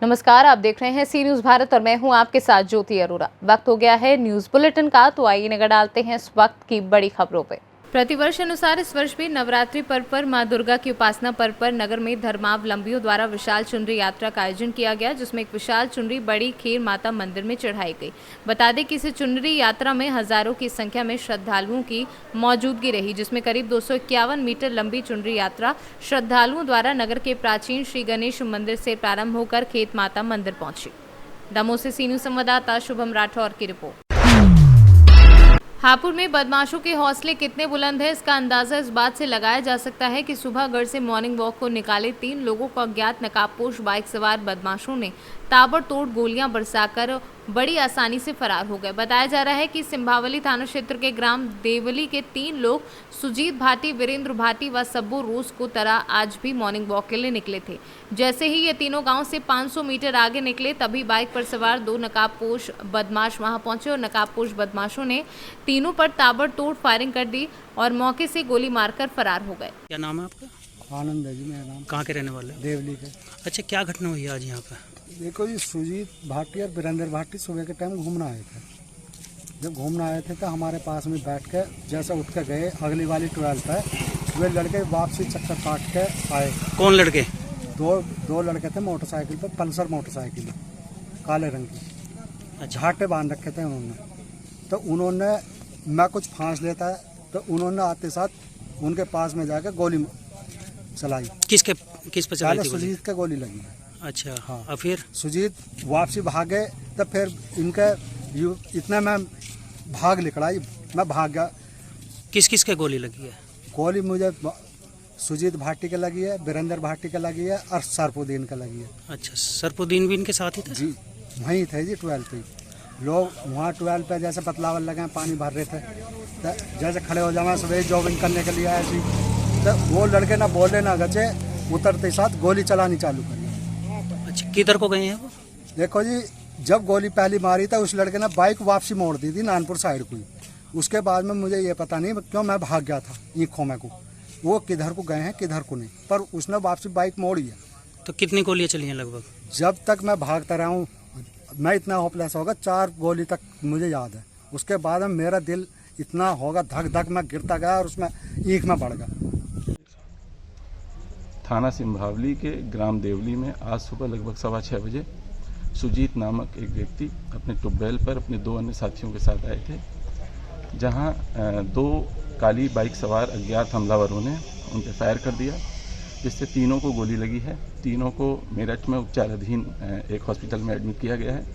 नमस्कार, आप देख रहे हैं सी न्यूज़ भारत और मैं हूं आपके साथ ज्योति अरोरा। वक्त हो गया है न्यूज़ बुलेटिन का, तो आइए नजर डालते हैं इस वक्त की बड़ी खबरों पे। प्रतिवर्ष अनुसार इस वर्ष भी नवरात्रि पर्व पर मां दुर्गा की उपासना पर्व पर नगर में धर्मावलंबियों द्वारा विशाल चुनरी यात्रा का आयोजन किया गया, जिसमें एक विशाल चुनरी बड़ी खीर माता मंदिर में चढ़ाई गई। बता दें कि इस चुनरी यात्रा में हजारों की संख्या में श्रद्धालुओं की मौजूदगी रही, जिसमें करीब 251 मीटर लंबी चुनरी यात्रा श्रद्धालुओं द्वारा नगर के प्राचीन श्री गणेश मंदिर से प्रारंभ होकर खेत माता मंदिर पहुंची। दमोह से सी न्यूज़ संवाददाता शुभम राठौर की रिपोर्ट। हापुड़ में बदमाशों के हौसले कितने बुलंद है, इसका अंदाजा इस बात से लगाया जा सकता है कि सुबह गढ़ से मॉर्निंग वॉक को निकाले 3 लोगों को अज्ञात नकाबपोश बाइक सवार बदमाशों ने ताबड़तोड़ गोलियां बरसाकर बड़ी आसानी से फरार हो गए। बताया जा रहा है कि सिंभावली थाना क्षेत्र के ग्राम देवली के 3 लोग सुजीत भाटी, वीरेंद्र भाटी व सब्बू रोज को तरह आज भी मॉर्निंग वॉक के लिए निकले थे। जैसे ही ये तीनों गांव से 500 मीटर आगे निकले, तभी बाइक पर सवार 2 नकाबपोश बदमाश वहां पहुंचे और नकाबपोश बदमाशों ने तीनों पर ताबड़तोड़ फायरिंग कर दी और मौके से गोली मारकर फरार हो गए। क्या नाम है आपका? आनंद है जी मेरा नाम। कहाँ के रहने वाले? देवली के। अच्छा, क्या घटना हुई आज यहाँ पे? देखो जी, सुजीत भाटी और वीरेंद्र भाटी सुबह के टाइम घूमना आए थे। जब घूमना आए थे तो हमारे पास में बैठ के जैसे उठ के गए अगली वाली 12 पे, वे लड़के वापसी चक्कर काट के आए। कौन लड़के? दो लड़के थे मोटरसाइकिल पे, पल्सर मोटरसाइकिल काले रंग की। अच्छा। झाटे बांध रखे थे उन्होंने। तो उन्होंने मैं कुछ फांस लेता है तो उन्होंने आते साथ उनके पास में जाकर गोली चलाई। किस पे चलाई थी? सुजीत के गोली लगी है। अच्छा, हाँ। और फिर सुजीत वापसी भागे तो फिर इनके इतना मैं भाग निकला, मैं भाग गया। किस के गोली लगी है? गोली मुझे सुजीत भाटी के लगी है, वीरेंद्र भाटी के लगी है और सरपुद्दीन के लगी है। अच्छा, सरपुद्दीन भी इनके साथ ही था? जी, वहीं थे जी 12 पे। लोग वहाँ 12 पे जैसे पतलावल लगे पानी भर रहे थे, तो जैसे खड़े हो जाना सुबह जॉगिंग करने के लिए आए थी, तो वो लड़के ना बोले ना गचे, उतरते साथ गोली चलानी चालू करी। अच्छा, किधर को गए हैं वो? देखो जी, जब गोली पहली मारी था उस लड़के ने बाइक वापसी मोड़ दी थी नानपुर साइड को। उसके बाद में मुझे ये पता नहीं क्यों मैं भाग गया था ईखों में को, वो किधर को गए हैं किधर को नहीं, पर उसने वापसी बाइक मोड़ी है। तो कितनी गोलियाँ चली हैं लगभग? जब तक मैं भागता रहा हूँ मैं इतना होपलेस होगा, 4 गोली तक मुझे याद है। उसके बाद में मेरा दिल इतना होगा धक धक, मैं गिरता गया और उसमें ईख में बढ़ गया। थाना सिंभावली के ग्राम देवली में आज सुबह लगभग 6:15 बजे सुजीत नामक एक व्यक्ति अपने ट्यूबवेल पर अपने 2 अन्य साथियों के साथ आए थे, जहां 2 काली बाइक सवार अज्ञात हमलावरों ने उन पर फायर कर दिया, जिससे तीनों को गोली लगी है। तीनों को मेरठ में उपचाराधीन एक हॉस्पिटल में एडमिट किया गया है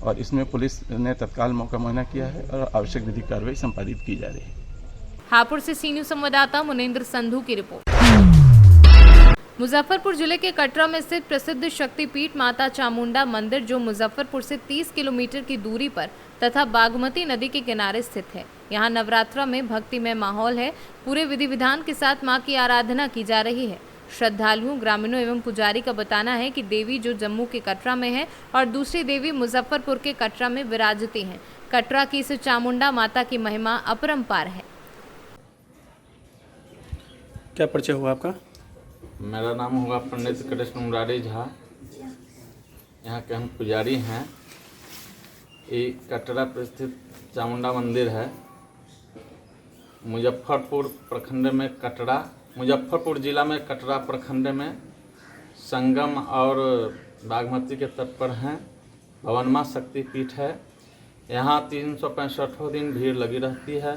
और इसमें पुलिस ने तत्काल मौका मुआयना किया है और आवश्यक विधिक कार्रवाई संपादित की जा रही है। हापुड़ से सी न्यूज़ संवाददाता मुनेंद्र संधू की रिपोर्ट। मुजफ्फरपुर जिले के कटरा में स्थित प्रसिद्ध शक्तिपीठ माता चामुंडा मंदिर, जो मुजफ्फरपुर से 30 किलोमीटर की दूरी पर तथा बागमती नदी के किनारे स्थित है। यहाँ नवरात्रा में भक्तिमय माहौल है। पूरे विधि विधान के साथ मां की आराधना की जा रही है। श्रद्धालुओं, ग्रामीणों एवं पुजारी का बताना है कि देवी जो जम्मू के कटरा में है और दूसरी देवी मुजफ्फरपुर के कटरा में विराजती हैं। कटरा की इस चामुंडा माता की महिमा अपरंपार है। क्या परिचय हुआ आपका? मेरा नाम होगा पंडित कृष्ण मुरारी झा। यहाँ के हम पुजारी हैं। ये कटरा पर स्थित चामुंडा मंदिर है। मुजफ्फरपुर प्रखंड में कटरा, मुजफ्फरपुर जिला में कटरा प्रखंड में संगम और बागमती के तट पर हैं। भवनमा शक्तिपीठ है। यहाँ 365 दिन भीड़ लगी रहती है।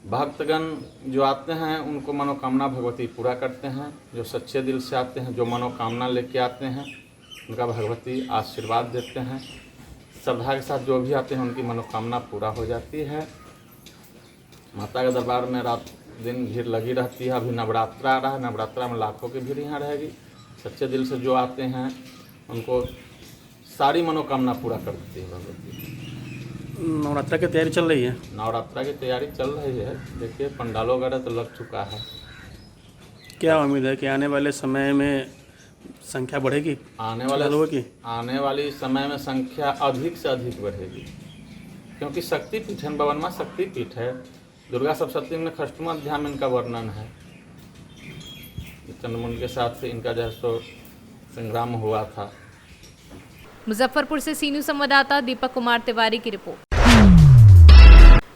भक्तगण जो आते हैं उनको मनोकामना भगवती पूरा करते हैं। जो सच्चे दिल से आते हैं, जो मनोकामना लेके आते हैं, उनका भगवती आशीर्वाद देते हैं। श्रद्धा के साथ जो भी आते हैं उनकी मनोकामना पूरा हो जाती है। माता के दरबार में रात दिन भीड़ लगी रहती है। अभी नवरात्रा आ रहा है, नवरात्रा में लाखों की भीड़ यहाँ रहेगी। सच्चे दिल से जो आते हैं उनको सारी मनोकामना पूरा कर देती है भगवती। नवरात्रा की तैयारी चल रही है? नवरात्रा की तैयारी चल रही है। देखिए, पंडालों वगैरह तो लग चुका है। क्या उम्मीद है कि आने वाले समय में संख्या बढ़ेगी? आने वाली समय में संख्या अधिक से अधिक बढ़ेगी, क्योंकि शक्तिपीठ है, भवनमा शक्तिपीठ है। दुर्गा सप्तशती में खष्टम अध्याय में इनका वर्णन है। चंद्रमुंड के साथ से इनका जो है सो संग्राम हुआ था, मुजफ्फरपुर से सी न्यूज संवाददाता दीपक कुमार तिवारी की रिपोर्ट।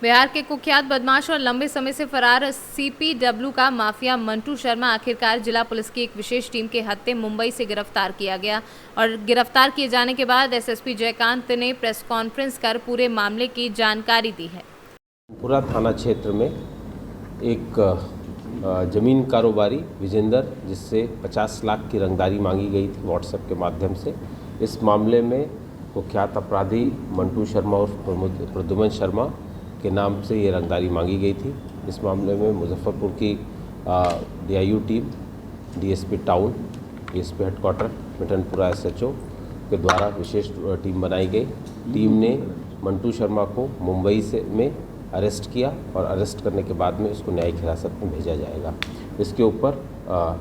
बिहार के कुख्यात बदमाश और लंबे समय से फरार सीपीडब्ल्यू का माफिया मंटू शर्मा आखिरकार जिला पुलिस की एक विशेष टीम के हत्थे मुंबई से गिरफ्तार किया गया और गिरफ्तार किए जाने के बाद एसएसपी जयकांत ने प्रेस कॉन्फ्रेंस कर पूरे मामले की जानकारी दी है। पूरा थाना क्षेत्र में एक जमीन कारोबारी विजेंदर, जिससे 50 लाख की रंगदारी मांगी गई थी व्हाट्सएप के माध्यम से। इस मामले में कुख्यात अपराधी मंटू शर्मा और प्रद्युमन शर्मा के नाम से ये रंगदारी मांगी गई थी। इस मामले में मुजफ्फरपुर की DIU team, DSP town, DSP headquarter, Mithanpura SHO के द्वारा विशेष टीम बनाई गई। टीम ने मंटू शर्मा को मुंबई में अरेस्ट किया और अरेस्ट करने के बाद में उसको न्यायिक हिरासत में भेजा जाएगा। इसके ऊपर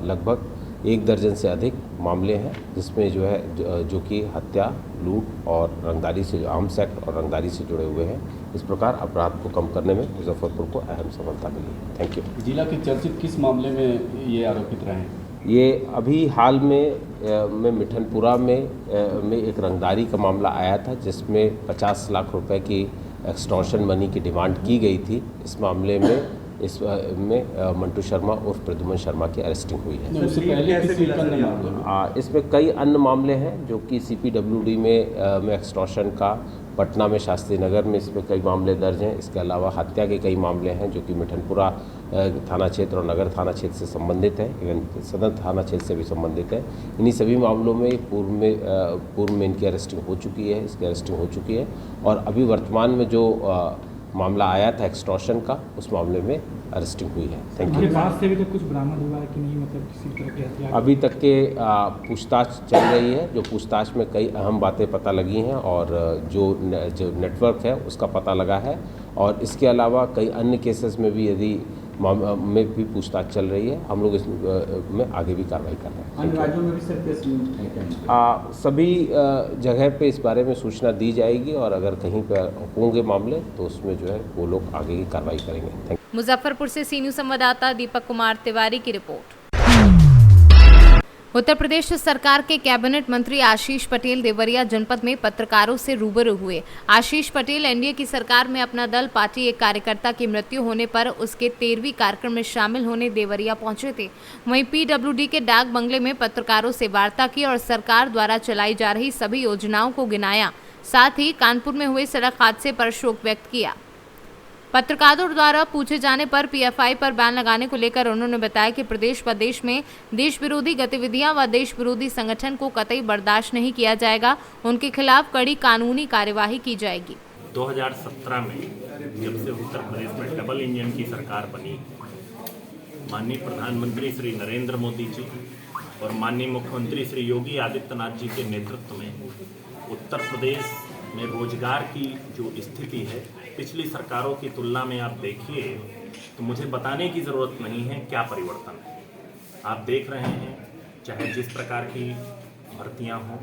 लगभग 1 दर्जन से अधिक मामले हैं, जिसमें जो है जो कि हत्या, लूट और रंगदारी से, आर्म्स एक्ट और रंगदारी से जुड़े हुए हैं। इस प्रकार अपराध को कम करने में मुजफ्फरपुर को अहम सफलता मिली है। Thank you. जिला के चर्चित किस मामले में ये आरोपित रहे हैं? ये अभी हाल में मिठनपुरा में एक रंगदारी का मामला आया था, जिसमें 50 लाख रुपए की एक्सटॉर्शन मनी की डिमांड की गई थी। इस मामले में मंटू शर्मा उर्फ प्रद्युमन शर्मा की अरेस्टिंग हुई है। उससे पहले किसी अन्य मामले में? इसमें कई अन्य मामले हैं जो कि सीपीडब्ल्यूडी में एक्सटॉर्शन का, पटना में शास्त्री नगर में इसमें कई मामले दर्ज हैं। इसके अलावा हत्या के कई मामले हैं जो कि मिठनपुरा थाना क्षेत्र और नगर थाना क्षेत्र से संबंधित है, इवन सदर थाना क्षेत्र से भी संबंधित है। इन्हीं सभी मामलों में पूर्व में इनकी अरेस्टिंग हो चुकी है, इसकी अरेस्टिंग हो चुकी है। और अभी वर्तमान में जो मामला आया था एक्सटॉर्शन का, उस मामले में अरेस्टिंग हुई है। Thank you. पास से अभी तक कुछ बरामद हुआ है कि नहीं, मतलब किसी तरह के हथियार? अभी तक के पूछताछ चल रही है। जो पूछताछ में कई अहम बातें पता लगी हैं और जो नेटवर्क है उसका पता लगा है। और इसके अलावा कई अन्य केसेस में भी पूछताछ चल रही है। हम लोग इसमें आगे भी कार्रवाई कर रहे हैं। अन्य राज्यों में भी सर केस सभी जगह पे इस बारे में सूचना दी जाएगी और अगर कहीं पर होंगे मामले तो उसमें जो है वो लोग आगे की कार्रवाई करेंगे। Thank you. मुजफ्फरपुर से सी न्यूज संवाददाता दीपक कुमार तिवारी की रिपोर्ट। उत्तर प्रदेश सरकार के कैबिनेट मंत्री आशीष पटेल देवरिया जनपद में पत्रकारों से रूबरू हुए। आशीष पटेल एनडीए की सरकार में अपना दल पार्टी एक कार्यकर्ता की मृत्यु होने पर उसके 13वीं कार्यक्रम में शामिल होने देवरिया पहुंचे थे। वहीं पीडब्ल्यूडी के डाक बंगले में पत्रकारों से वार्ता की और सरकार द्वारा चलाई जा रही सभी योजनाओं को गिनाया। साथ ही कानपुर में हुए सड़क हादसे पर शोक व्यक्त किया। पत्रकारों द्वारा पूछे जाने पर पीएफआई पर बैन लगाने को लेकर उन्होंने बताया कि प्रदेश व देश में देश विरोधी गतिविधियां व देश विरोधी संगठन को कतई बर्दाश्त नहीं किया जाएगा। उनके खिलाफ कड़ी कानूनी कार्यवाही की जाएगी। 2017 में जब से उत्तर प्रदेश में डबल इंजन की सरकार बनी, माननीय प्रधानमंत्री श्री नरेंद्र मोदी जी और माननीय मुख्यमंत्री श्री योगी आदित्यनाथ जी के नेतृत्व में उत्तर प्रदेश में रोजगार की जो स्थिति है पिछली सरकारों की तुलना में आप देखिए तो मुझे बताने की ज़रूरत नहीं है क्या परिवर्तन है। आप देख रहे हैं चाहे जिस प्रकार की भर्तियां हों,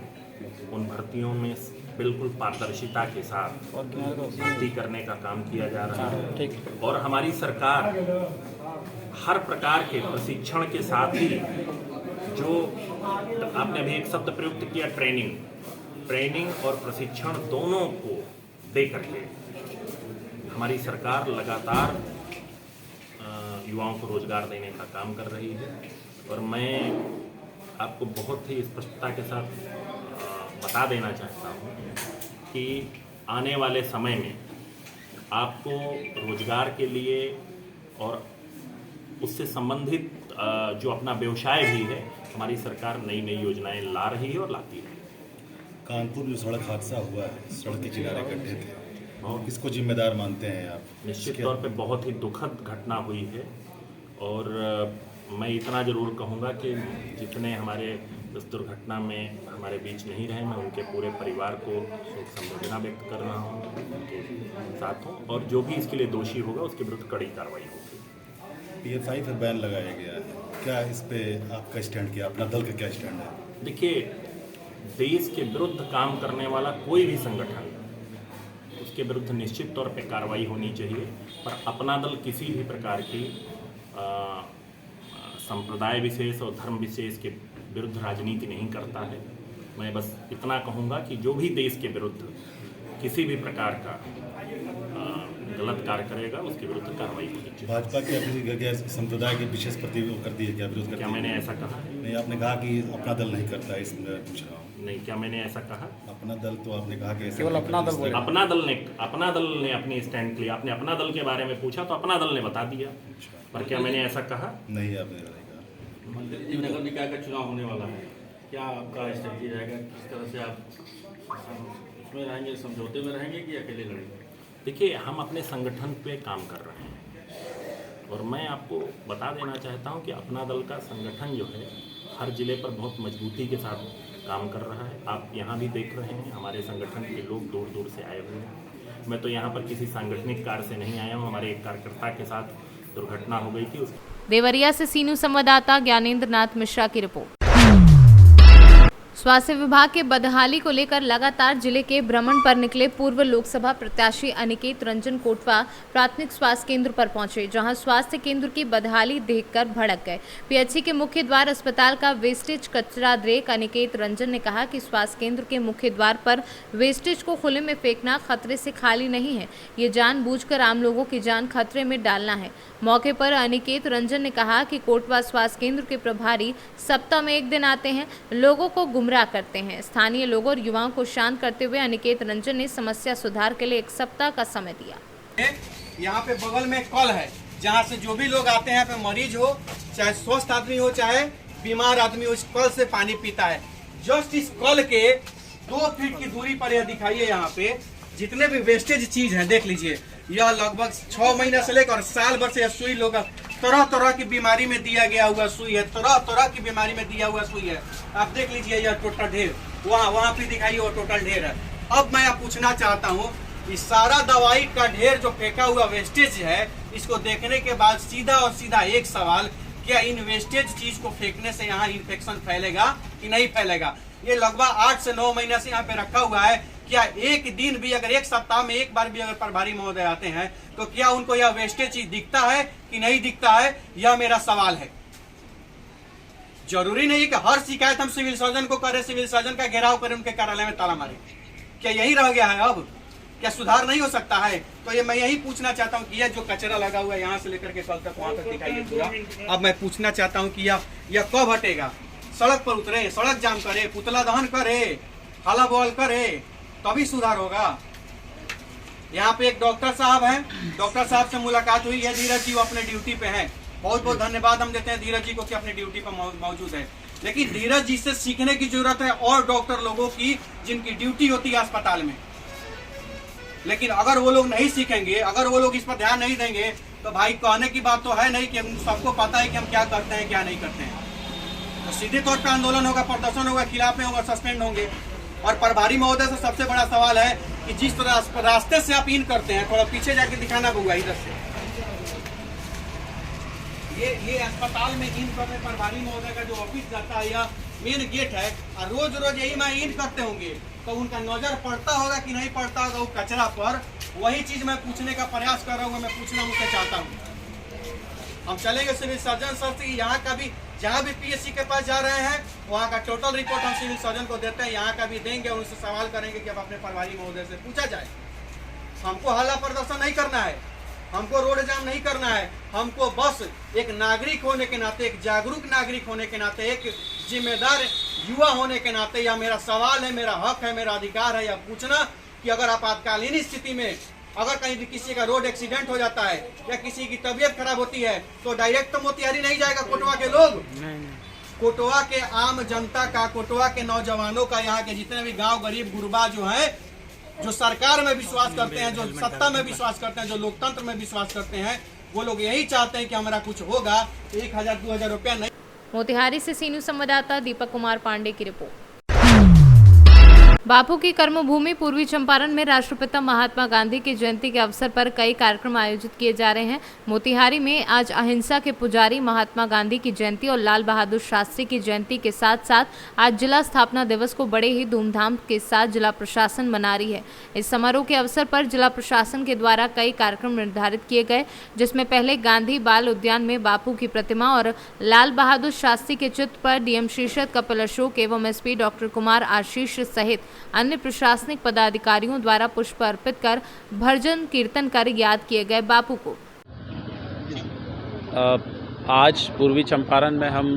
उन भर्तियों में बिल्कुल पारदर्शिता के साथ भर्ती करने का काम किया जा रहा है। और हमारी सरकार हर प्रकार के प्रशिक्षण के साथ ही जो आपने अभी एक शब्द प्रयुक्त किया ट्रेनिंग और प्रशिक्षण दोनों को दे करके हमारी सरकार लगातार युवाओं को रोजगार देने का काम कर रही है। और मैं आपको बहुत ही स्पष्टता के साथ बता देना चाहता हूँ कि आने वाले समय में आपको रोजगार के लिए और उससे संबंधित जो अपना व्यवसाय भी है, हमारी सरकार नई नई योजनाएं ला रही है और लाती है। कानपुर में सड़क हादसा हुआ है, सड़क के किनारे गड्ढे थे, और किसको जिम्मेदार मानते हैं आप? निश्चित तौर पे बहुत ही दुखद घटना हुई है। और मैं इतना ज़रूर कहूँगा कि जितने हमारे इस दुर्घटना में हमारे बीच नहीं रहे, मैं उनके पूरे परिवार को संवेदना व्यक्त कर रहा हूँ, उनके साथ हूँ। और जो भी इसके लिए दोषी होगा उसके विरुद्ध कड़ी कार्रवाई होगी। पीएफआई पर बैन लगाया गया है, क्या इस पे आपका स्टैंड, क्या अपना दल का क्या स्टैंड है? देखिए, देश के विरुद्ध काम करने वाला कोई भी संगठन, उसके विरुद्ध निश्चित तौर पे कार्रवाई होनी चाहिए। पर अपना दल किसी भी प्रकार की संप्रदाय विशेष और धर्म विशेष के विरुद्ध राजनीति नहीं करता है। मैं बस इतना कहूँगा कि जो भी देश के विरुद्ध किसी भी प्रकार का गलत कार्य करेगा उसके विरुद्ध कार्रवाई होनी चाहिए। भाजपा के अपनी संप्रदाय के विशेष प्रति कर दिए क्या विरोध? क्या मैंने ऐसा कहा? नहीं, आपने कहा कि अपना दल नहीं करता है, इसमें पूछ रहा हूँ। नहीं, क्या मैंने ऐसा कहा? अपना दल तो आपने कहा कि केवल अपना दल बोले। अपना दल ने अपनी स्टैंड लिया। आपने अपना दल के बारे में पूछा तो अपना दल ने बता दिया, पर क्या मैंने ऐसा कहा? नहीं, आपने नहीं कहा। नगर निकाय का चुनाव होने वाला है, क्या आपका स्ट्रेटजी रहेगा? किस तरह से आप उसमें रहेंगे, समझौते में रहेंगे कि अकेले लड़ेंगे? देखिए, हम अपने संगठन पे काम कर रहे हैं और मैं आपको बता देना चाहता हूं कि अपना दल का संगठन जो है हर जिले पर बहुत मजबूती के साथ काम कर रहा है। आप यहां भी देख रहे हैं हमारे संगठन के लोग दूर दूर से आए हुए हैं। मैं तो यहां पर किसी सांगठनिक कार्य से नहीं आया हूं। हमारे एक कार्यकर्ता के साथ दुर्घटना हो गई थी। देवरिया से सीनू संवाददाता ज्ञानेंद्र नाथ मिश्रा की रिपोर्ट। स्वास्थ्य विभाग के बदहाली को लेकर लगातार जिले के भ्रमण पर निकले पूर्व लोकसभा प्रत्याशी अनिकेत रंजन कोटवा प्राथमिक स्वास्थ्य केंद्र पर पहुंचे, जहां स्वास्थ्य केंद्र की बदहाली देखकर भड़क गए। पीएचसी के मुख्य द्वार अस्पताल का वेस्टेज कचरा देख अनिकेत रंजन ने कहा कि स्वास्थ्य केंद्र के मुख्य द्वार पर वेस्टेज को खुले में फेंकना खतरे से खाली नहीं है, ये जानबूझकर आम लोगों की जान खतरे में डालना है। मौके पर अनिकेत रंजन ने कहा कि कोटवा स्वास्थ्य केंद्र के प्रभारी सप्ताह में एक दिन आते हैं, लोगों को गुमराह करते हैं। स्थानीय लोगों और युवाओं को शांत करते हुए अनिकेत रंजन ने समस्या सुधार के लिए 1 सप्ताह का समय दिया। यहाँ पे बगल में कल है, जहाँ से जो भी लोग आते हैं, यहाँ पे मरीज हो, चाहे स्वस्थ आदमी हो, चाहे बीमार आदमी हो, इस कल से पानी पीता है। जस्ट इस कल के 2 फीट की दूरी पर यह दिखाइए, यहाँ पे जितने भी वेस्टेज चीज है देख लीजिए। यह लगभग 6 महीने से लेकर साल भर से यह सुई लोग तरह तरह की बीमारी में दिया गया हुआ सुई है, तरह तरह की बीमारी में दिया हुआ सुई है। आप देख लीजिए, यह टोटल ढेर वहाँ पे दिखाइए, वो टोटल ढेर है। अब मैं पूछना चाहता हूँ, इस सारा दवाई का ढेर जो फेंका हुआ वेस्टेज है, इसको देखने के बाद सीधा और सीधा एक सवाल, क्या इन वेस्टेज चीज को फेंकने से यहाँ इन्फेक्शन फैलेगा कि नहीं फैलेगा? ये लगभग 8 से 9 महीने से यहाँ पे रखा हुआ है। क्या एक दिन भी, अगर 1 सप्ताह में एक बार भी अगर प्रभारी महोदय आते हैं, तो क्या उनको यह वेस्टेज चीज दिखता है कि नहीं दिखता है? यह मेरा सवाल है। जरूरी नहीं कि हर शिकायत हम सिविल सर्जन को करें, सिविल सर्जन का घेराव करें, उनके कार्यालय में ताला मारे। क्या यही रह गया है? अब क्या सुधार नहीं हो सकता है? तो ये मैं यही पूछना चाहता हूँ कि यह जो कचरा लगा हुआ है यहाँ से लेकर के कल तक वहां तक दिखाइए पूरा। अब मैं पूछना चाहता हूँ कि यह कब हटेगा? सड़क पर उतरे, सड़क जाम करे, पुतला दहन करे, हाला बॉल करे, तभी सुधार होगा। यहाँ पे एक डॉक्टर साहब हैं, डॉक्टर साहब से मुलाकात हुई है, धीरज जी वो अपने ड्यूटी पे हैं। बहुत बहुत धन्यवाद हम देते हैं धीरज जी को कि अपने ड्यूटी पर मौजूद है। लेकिन धीरज जी से सीखने की जरूरत है और डॉक्टर लोगों की, जिनकी ड्यूटी होती है अस्पताल में। लेकिन अगर वो लोग नहीं सीखेंगे, अगर वो लोग इस पर ध्यान नहीं देंगे, तो भाई कहने की बात तो है नहीं कि सबको पता है कि हम क्या करते हैं क्या नहीं करते हैं। तो सीधे तौर पर आंदोलन होगा, प्रदर्शन होगा, खिलाफ में होगा, सस्पेंड होंगे। और प्रभारी महोदय से सबसे बड़ा सवाल है कि जिस तरह रास्ते से आप इन करते हैं, थोड़ा पीछे जाके दिखाना होगा इधर से। ये अस्पताल में इन करने प्रभारी महोदय का जो ऑफिस जाता है, या मेन गेट है, और रोज रोज यही में इन करते होंगे, तो उनका नजर पड़ता होगा कि नहीं पड़ता होगा वो कचरा पर। वही चीज मैं पूछने का प्रयास कर रहा हूँ, मैं पूछना मुझसे चाहता हूँ। हम चलेंगे सिविल सर्जन सर से, यहाँ का भी जहाँ भी पीएससी के पास जा रहे हैं, वहाँ का टोटल रिपोर्ट हम सिविल सर्जन को देते हैं, यहाँ का भी देंगे और उनसे सवाल करेंगे कि अब अपने प्रभारी महोदय से पूछा जाए। हमको हल्ला प्रदर्शन नहीं करना है, हमको रोड जाम नहीं करना है, हमको बस एक नागरिक होने के नाते, एक जागरूक नागरिक होने के नाते, एक जिम्मेदार युवा होने के नाते, यह मेरा सवाल है, मेरा हक है, मेरा अधिकार है यह पूछना कि अगर आपातकालीन स्थिति में अगर कहीं भी किसी का रोड एक्सीडेंट हो जाता है या किसी की तबीयत खराब होती है, तो डायरेक्ट तो मोतिहारी नहीं जाएगा कोटवा के लोग। कोटवा के आम जनता का, कोटवा के नौजवानों का, यहाँ के जितने भी गांव गरीब गुरबा जो हैं, जो सरकार में विश्वास करते हैं, जो सत्ता में विश्वास करते हैं, जो लोकतंत्र में विश्वास करते हैं, वो लोग यही चाहते हैं कि हमारा कुछ होगा। 1000-2000 रुपया नहीं। मोतिहारी से सीनू संवाददाता दीपक कुमार पांडे की रिपोर्ट। बापू की कर्मभूमि पूर्वी चंपारण में राष्ट्रपिता महात्मा गांधी की जयंती के अवसर पर कई कार्यक्रम आयोजित किए जा रहे हैं। मोतिहारी में आज अहिंसा के पुजारी महात्मा गांधी की जयंती और लाल बहादुर शास्त्री की जयंती के साथ साथ आज जिला स्थापना दिवस को बड़े ही धूमधाम के साथ जिला प्रशासन मना रही है। इस समारोह के अवसर पर जिला प्रशासन के द्वारा कई कार्यक्रम निर्धारित किए गए, जिसमें पहले गांधी बाल उद्यान में बापू की प्रतिमा और लाल बहादुर शास्त्री के चित्र पर डीएम शीर्षद कपिल अशोक एवं एसपी डॉक्टर कुमार आशीष सहित अन्य प्रशासनिक पदाधिकारियों द्वारा पुष्प अर्पित कर भजन कीर्तन कर याद किए गए बापू को। आज पूर्वी चंपारण में हम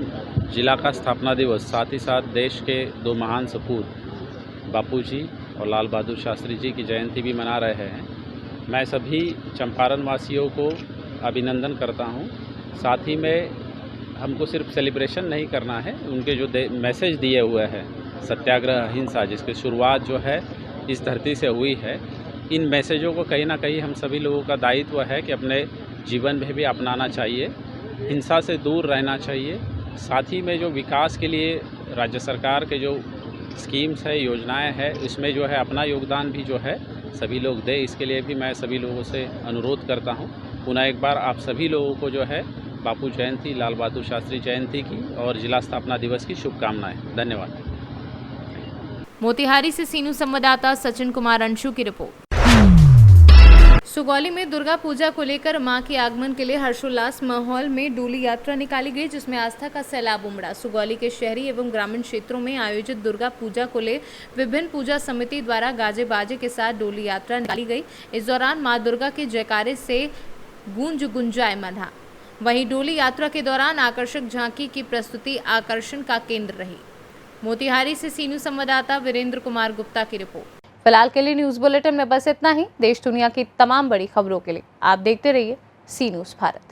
जिला का स्थापना दिवस, साथ ही साथ देश के दो महान सपूत बापू जी और लाल बहादुर शास्त्री जी की जयंती भी मना रहे हैं। मैं सभी चंपारण वासियों को अभिनंदन करता हूं। साथ ही में हमको सिर्फ सेलिब्रेशन नहीं करना है, उनके जो मैसेज दिए हुए हैं सत्याग्रह अहिंसा, जिसकी शुरुआत जो है इस धरती से हुई है, इन मैसेजों को कहीं ना कहीं हम सभी लोगों का दायित्व है कि अपने जीवन में भी अपनाना चाहिए, हिंसा से दूर रहना चाहिए। साथ ही में जो विकास के लिए राज्य सरकार के जो स्कीम्स है, योजनाएं हैं, इसमें जो है अपना योगदान भी जो है सभी लोग दें। इसके लिए भी मैं सभी लोगों से अनुरोध करता हूं। पुनः एक बार आप सभी लोगों को जो है बापू जयंती, लाल बहादुर शास्त्री जयंती की और जिला स्थापना दिवस की शुभकामनाएं। धन्यवाद। मोतिहारी से सीनू संवाददाता सचिन कुमार अंशु की रिपोर्ट। सुगौली में दुर्गा पूजा को लेकर मां के आगमन के लिए हर्षोल्लास माहौल में डोली यात्रा निकाली गई, जिसमें आस्था का सैलाब उमड़ा। सुगौली के शहरी एवं ग्रामीण क्षेत्रों में आयोजित दुर्गा पूजा को ले विभिन्न पूजा समिति द्वारा गाजे बाजे के साथ डोली यात्रा निकाली गई। इस दौरान मां दुर्गा के जयकारे से गूंज गुंजायमान था। वहीं डोली यात्रा के दौरान आकर्षक झांकी की प्रस्तुति आकर्षण का केंद्र रही। मोतिहारी से सीनू संवाददाता वीरेंद्र कुमार गुप्ता की रिपोर्ट। फिलहाल के लिए न्यूज बुलेटिन में बस इतना ही। देश दुनिया की तमाम बड़ी खबरों के लिए आप देखते रहिए सी न्यूज़ भारत।